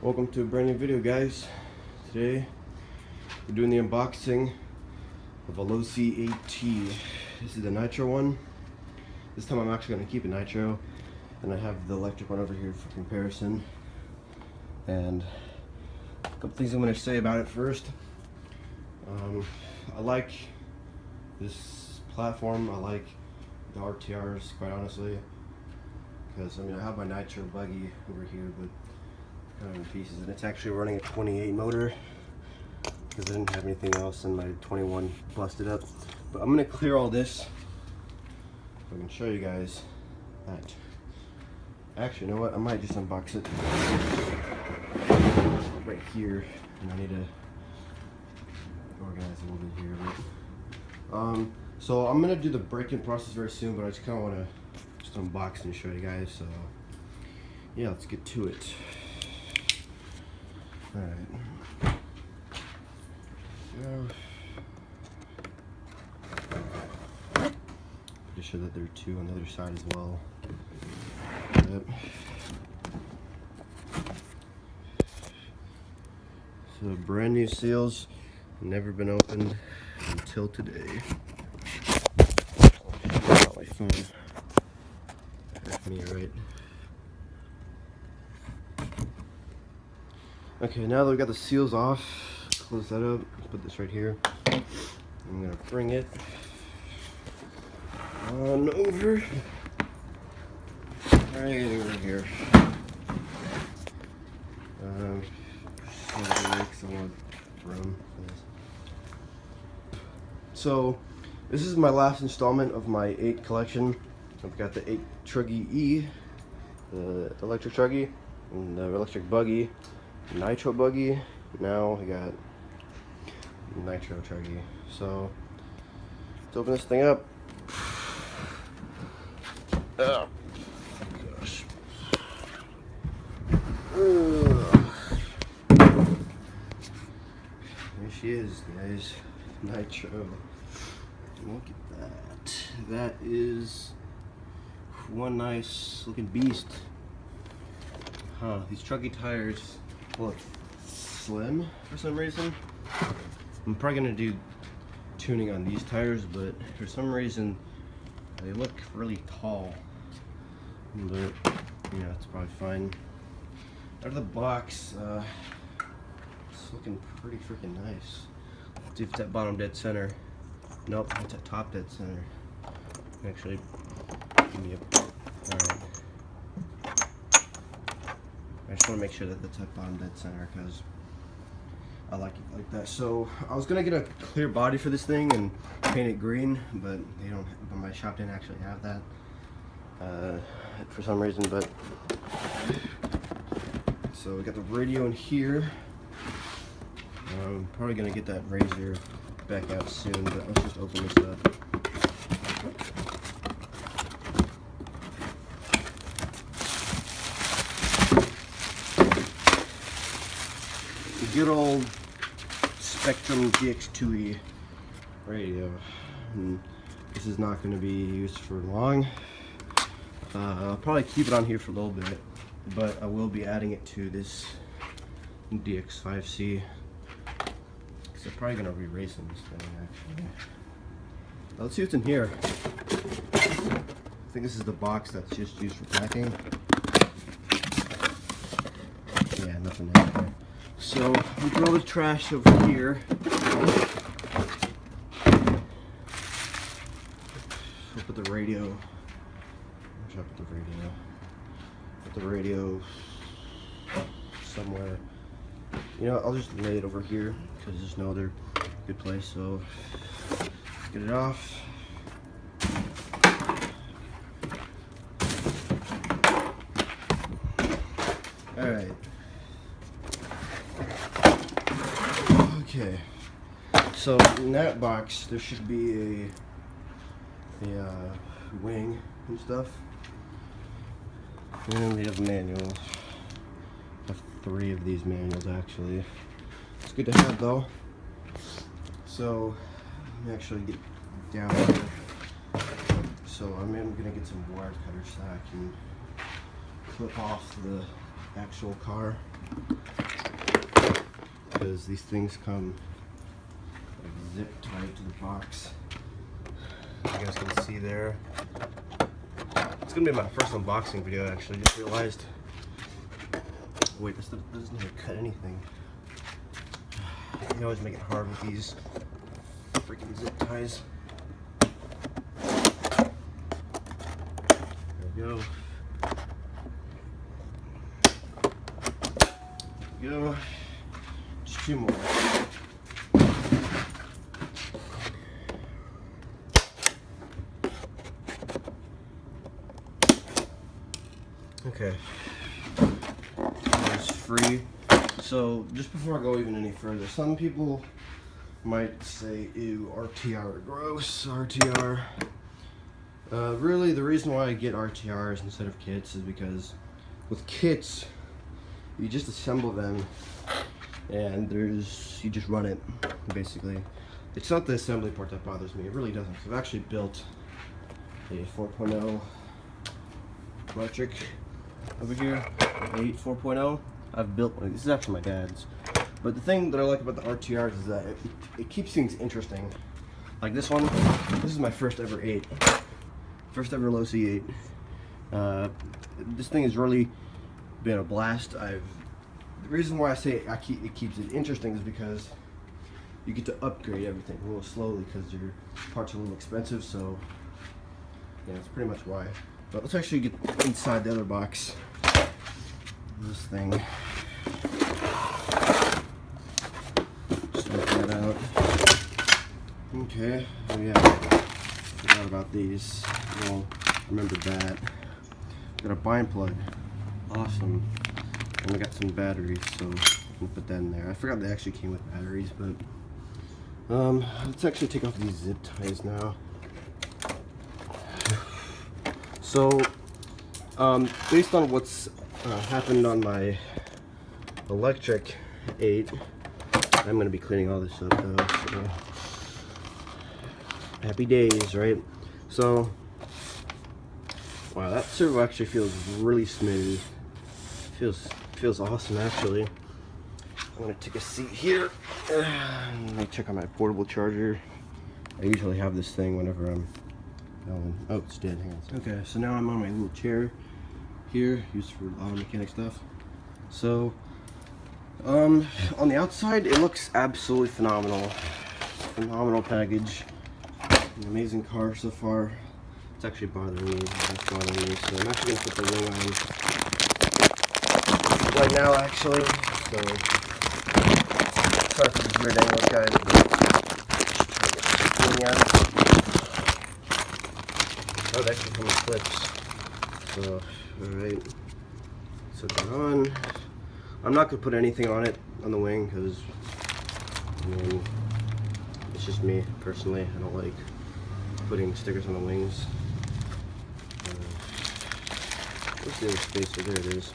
Welcome to a brand new video, guys. Today we're doing the unboxing of a Losi AT. This is the Nitro one. This time I'm actually going to keep it Nitro, and I have the electric one over here for comparison. And a couple things I'm going to say about it first. I like this platform. I like the RTRs, quite honestly, because I have my Nitro buggy over here, but kind of in pieces, and it's actually running a 28 motor because I didn't have anything else, and my 21 busted up. But I'm gonna clear all this so I can show you guys that. Actually, you know what? I might just unbox it right here, and I need to organize a little bit here. But, so I'm gonna do the break-in process very soon, but I just kind of want to just unbox and show you guys. So yeah, let's get to it. Alright. Just show that there are two on the other side as well. Yep. So brand new seals, never been opened until today. Got my phone with me, right? Okay, now that we got the seals off, close that up, put this right here. I'm gonna bring it on over. Right over here. So this is my last installment of my 8 collection. I've got the 8 Truggy E, the electric Truggy, and the electric buggy, Nitro buggy. Now I got Nitro Truggy. So let's open this thing up. Oh gosh. There she is, guys. Nitro. Look at that. That is one nice looking beast. Huh, these Truggy tires look slim for some reason. I'm probably gonna do tuning on these tires, but for some reason they look really tall. But yeah, it's probably fine. Out of the box, it's looking pretty freaking nice. Let's see if it's at bottom dead center. Nope, it's at top dead center. Actually, yep. Alright. I just want to make sure that that's at bottom dead center because I like it like that. So I was gonna get a clear body for this thing and paint it green, but they don't. But my shop didn't actually have that for some reason. But so we got the radio in here. I'm probably gonna get that razor back out soon, but let's just open this up. Good old Spectrum GX2E radio. And this is not going to be used for long. I'll probably keep it on here for a little bit, but I will be adding it to this DX5C because I'm probably going to re-race this thing actually. Let's see what's in here. I think this is the box that's just used for packing. Yeah, nothing in there. So we throw the trash over here. We'll put the radio. Where should I put the radio? Put the radio somewhere. You know, I'll just lay it over here because there's no other good place. So let's get it off. All right. Okay, so in that box there should be a wing and stuff, and we have manuals. I have 3 of these manuals actually. It's good to have though. So let me actually get down here. So I'm gonna get some wire cutters so I can clip off the actual car. because these things come like zip tied to the box. As you guys can see there. It's gonna be my first unboxing video actually. Just realized. Wait, this doesn't even cut anything. You always make it hard with these freaking zip ties. There we go. There we go. Just 2 more. Okay. It's free. So just before I go even any further, some people might say, ew, RTR, gross, RTR. Really, the reason why I get RTRs instead of kits is because with kits, you just assemble them and you just run it, basically. It's not the assembly part that bothers me, it really doesn't. I've actually built a 4.0 electric over here, 8 4.0. I've built one. This is actually my dad's. But the thing that I like about the RTRs is that it keeps things interesting. Like this one, this is my first ever 8. First ever Losi 8. This thing has really been a blast. The reason why I say it keeps it interesting is because you get to upgrade everything a little slowly because your parts are a little expensive, so yeah, that's pretty much why. But let's actually get inside the other box. This thing. Just look that out. Okay, oh yeah, forgot about these. Well, remembered that. Got a bind plug. Awesome. And we got some batteries, so we'll put that in there. I forgot they actually came with batteries, but let's actually take off these zip ties now. So, based on what's happened on my electric 8, I'm going to be cleaning all this up though, so happy days, right? So, wow, that servo actually feels really smooth. Feels awesome actually. I'm going to take a seat here. Let me check on my portable charger. I usually have this thing whenever I'm going. Oh, it's dead. Hang on. Okay, so now I'm on my little chair here, used for auto mechanic stuff. So, on the outside, it looks absolutely phenomenal. Phenomenal package. An amazing car so far. It's actually bothering me. It's bothering me. So I'm actually gonna put the wing on right now, actually. So sorry for this weird angle, guys. Oh, that actually comes with clips. So, alright. Set that on. I'm not going to put anything on it, on the wing, because, I mean, it's just me, personally. I don't like putting stickers on the wings. Where's the other spacer? There it is.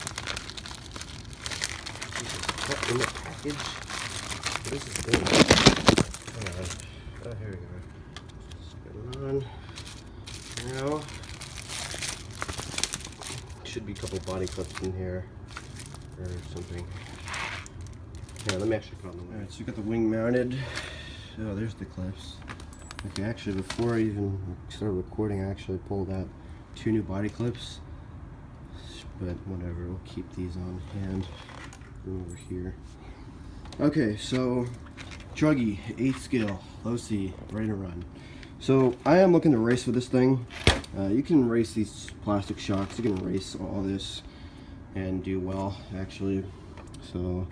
In the package? What is this thing? Oh, here we go. Just put it on. Now, should be a couple body clips in here or something. Yeah, let me actually put on the wing. Alright, so we got the wing mounted. Oh, there's the clips. Okay, actually, before I even started recording, I actually pulled out 2 new body clips. But whatever, we'll keep these on hand. Over here. Okay, so Druggy, 8th skill, Losi, ready to run. So I am looking to race with this thing. You can race these plastic shocks. You can race all this and do well, actually. So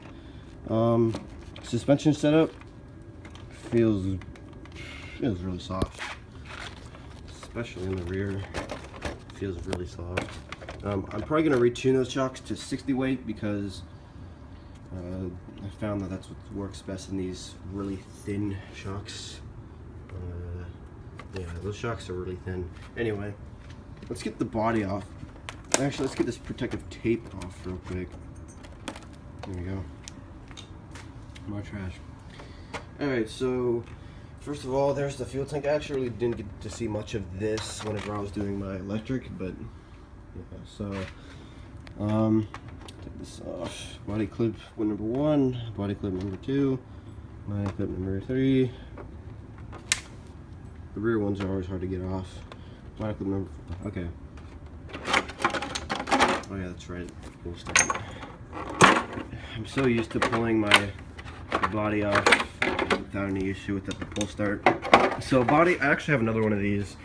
suspension setup feels really soft, especially in the rear. Feels really soft. I'm probably gonna retune those shocks to 60 weight because I found that that's what works best in these really thin shocks. Yeah, those shocks are really thin. Anyway, let's get the body off. Actually, let's get this protective tape off real quick. There we go. More trash. Alright, so first of all, there's the fuel tank. I actually really didn't get to see much of this whenever I was doing my electric, but yeah, so Take this off. Body clip number 1, body clip number 2, body clip number 3. The rear ones are always hard to get off. Body clip number 4. Okay. Oh yeah, that's right. We'll start. I'm so used to pulling my body off without any issue with the pull start. So body, I actually have another one of these.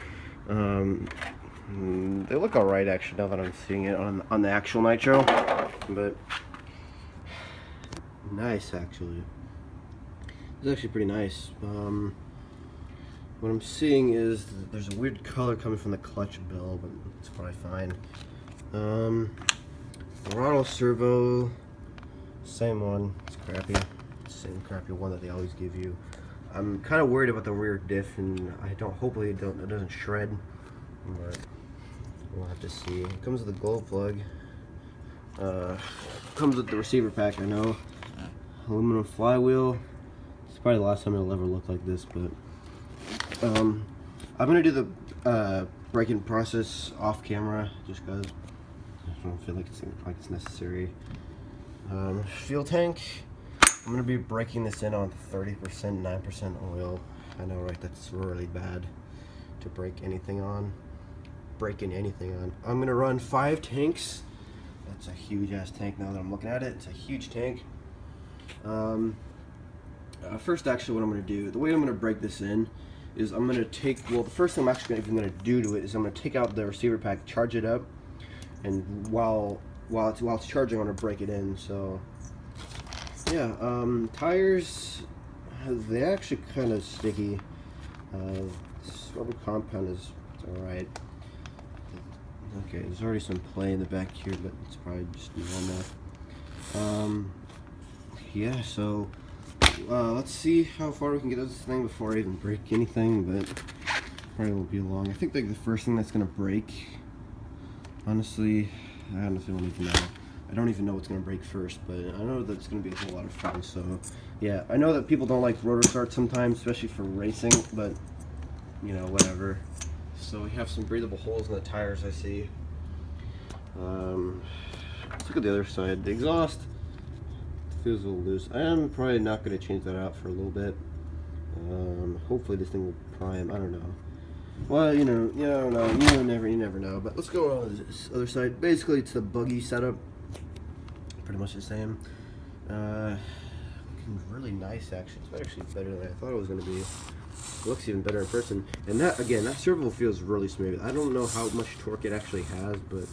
They look alright actually now that I'm seeing it on the actual Nitro, but nice actually. It's actually pretty nice. What I'm seeing is there's a weird color coming from the clutch bill, but it's probably fine. Throttle servo, same one. It's crappy. Same crappy one that they always give you. I'm kind of worried about the rear diff, and hopefully it doesn't shred, but we'll have to see. It comes with a glow plug. Comes with the receiver pack, I know. Aluminum flywheel. It's probably the last time it'll ever look like this, but I'm gonna do the braking process off camera just because I don't feel like it's necessary. Fuel tank. I'm gonna be breaking this in on 30%, 9% oil. I know, right? That's really bad to break anything on. I'm gonna run 5 tanks. That's a huge ass tank. Now that I'm looking at it, it's a huge tank. First, actually, what I'm gonna do, the way I'm gonna break this in, is I'm gonna take. Well, the first thing I'm actually gonna do to it is I'm gonna take out the receiver pack, charge it up, and while it's charging, I'm gonna break it in. So. Yeah, tires, they're actually kind of sticky. This rubber compound is alright. Okay, there's already some play in the back here, but it's probably just normal. Yeah, so let's see how far we can get this thing before I even break anything, but probably won't be long. I think like the first thing that's gonna break, honestly, I honestly don't even know. I don't even know what's going to break first, but I know that it's going to be a whole lot of fun. So, yeah, I know that people don't like rotor start sometimes, especially for racing, but, you know, whatever. So we have some breathable holes in the tires, I see. Let's look at the other side. The exhaust feels a little loose. I am probably not going to change that out for a little bit. Hopefully this thing will prime. I don't know. Well, you know, you don't know. You never know. But let's go on this other side. Basically, it's the buggy setup. Pretty much the same. Looking really nice actually. It's actually better than I thought it was going to be. It looks even better in person. And that, again, that servo feels really smooth. I don't know how much torque it actually has, but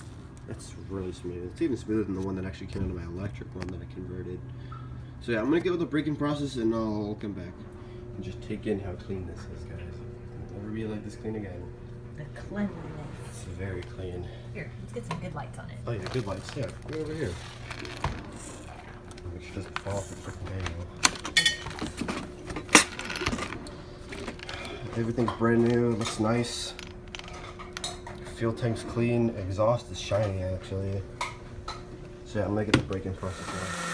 that's really smooth. It's even smoother than the one that actually came out of my electric one that I converted. So yeah, I'm going to get with the braking process and I'll come back and just take in how clean this is, guys. It'll never be like this clean again. The cleanliness. It's very clean. Here, let's get some good lights on it. Oh yeah, good lights. Yeah, go over here. Make sure it doesn't fall off the freaking manual. Everything's brand new. Looks nice. Fuel tank's clean. Exhaust is shiny actually. So yeah, I'm gonna get the braking process now.